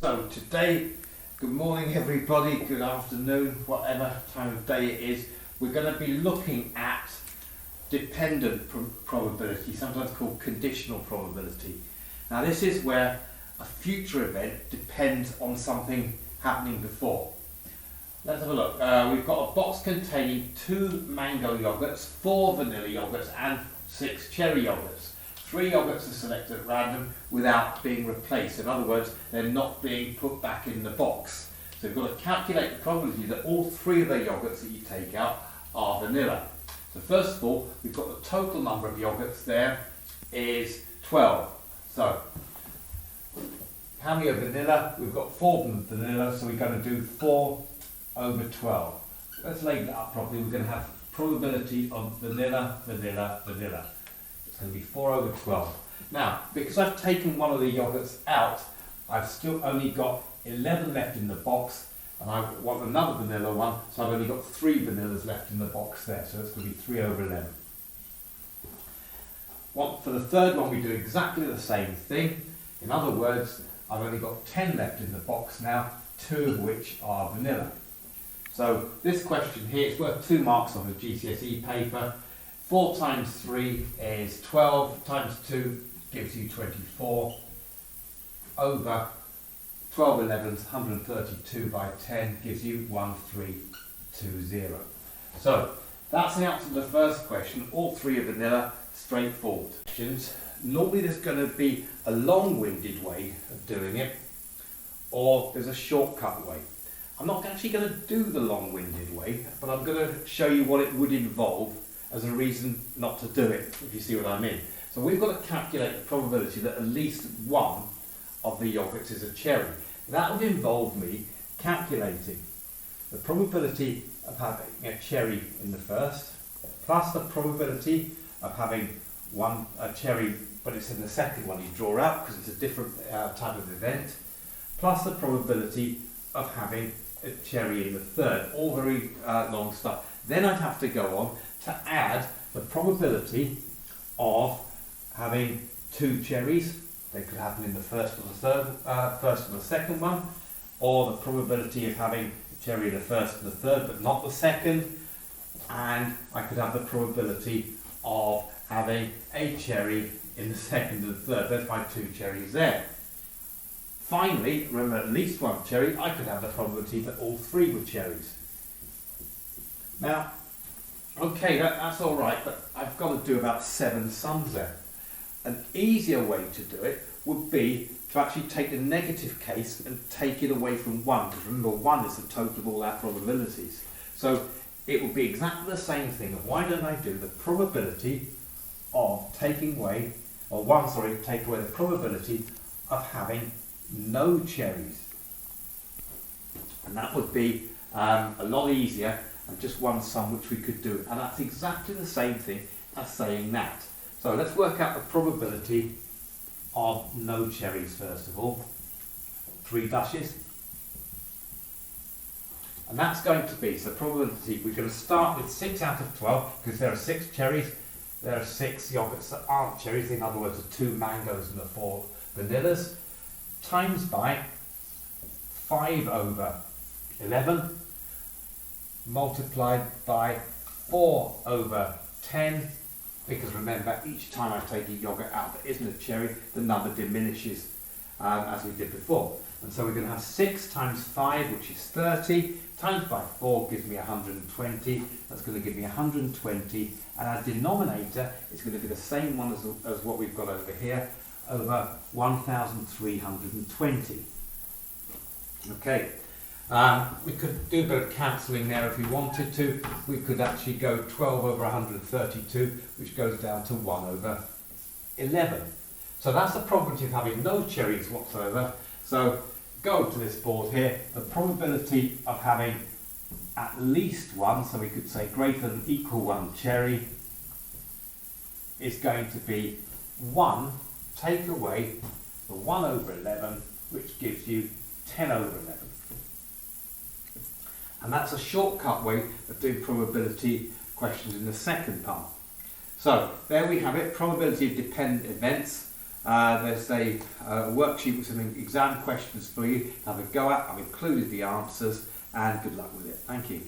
So today, good morning everybody, good afternoon, whatever time of day it is, we're going to be looking at dependent probability, sometimes called conditional probability. Now this is where a future event depends on something happening before. Let's have a look. We've got a box containing 2 mango yogurts, 4 vanilla yogurts and 6 cherry yogurts. 3 yogurts are selected at random without being replaced. In other words, they're not being put back in the box. So you've got to calculate the probability that all 3 of the yogurts that you take out are vanilla. So first of all, we've got the total number of yogurts there is 12. So how many are vanilla? We've got 4 vanilla, so we're going to do 4 over 12. Let's label it up properly. We're going to have probability of vanilla, vanilla, vanilla. It's going to be 4 over 12. Now, because I've taken one of the yogurts out, I've still only got 11 left in the box, and I want another vanilla one, so I've only got 3 vanillas left in the box there, so it's going to be 3 over 11. For the third one, we do exactly the same thing. In other words, I've only got 10 left in the box now, 2 of which are vanilla. So this question here is worth 2 marks on the GCSE paper. 4 times 3 is 12, times 2 gives you 24, over 12 11s, 132 by 10 gives you 1320. So that's the answer to the first question. All 3 are vanilla, straightforward. Normally there's going to be a long-winded way of doing it, or there's a shortcut way. I'm not actually going to do the long-winded way, but I'm going to show you what it would involve as a reason not to do it, if you see what I mean. So we've got to calculate the probability that at least one of the yogurts is a cherry. That would involve me calculating the probability of having a cherry in the first, plus the probability of having a cherry, but it's in the second one you draw out because it's a different type of event, plus the probability of having a cherry in the third. All very long stuff. Then I'd have to go on to add the probability of having 2 cherries. They could happen in the first or the second one, or the probability of having a cherry in the first and the third, but not the second. And I could have the probability of having a cherry in the second and the third. There's my 2 cherries there. Finally, remember at least 1 cherry, I could have the probability that all 3 were cherries. Now, okay, that's all right, but I've got to do about 7 sums there. An easier way to do it would be to actually take the negative case and take it away from 1, because remember 1 is the total of all our probabilities. So it would be exactly the same thing. Why don't I do the probability of take away the probability of having no cherries. And that would be a lot easier and just 1 sum which we could do. And that's exactly the same thing as saying that. So let's work out the probability of no cherries first of all. 3 dashes. And that's going to be, so probability, we're going to start with 6 out of 12 because there are 6 cherries. There are 6 yogurts that aren't cherries, in other words the 2 mangoes and the 4 vanillas, times by 5 over 11 multiplied by 4 over 10, because remember each time I take a yogurt out that isn't a cherry, the number diminishes as we did before. And so we're going to have 6 times 5, which is 30, times by 4 gives me 120. That's going to give me 120, and our denominator is going to be the same one as what we've got over here, over 1,320. Okay, we could do a bit of cancelling there if we wanted to. We could actually go 12 over 132, which goes down to 1 over 11. So that's the probability of having no cherries whatsoever. So go to this board here, the probability of having at least 1, so we could say greater than or equal 1 cherry, is going to be 1, take away the 1 over 11, which gives you 10 over 11. And that's a shortcut way of doing probability questions in the second part. So there we have it, probability of dependent events. There's a worksheet with some exam questions for you to have a go at. I've included the answers, and good luck with it. Thank you.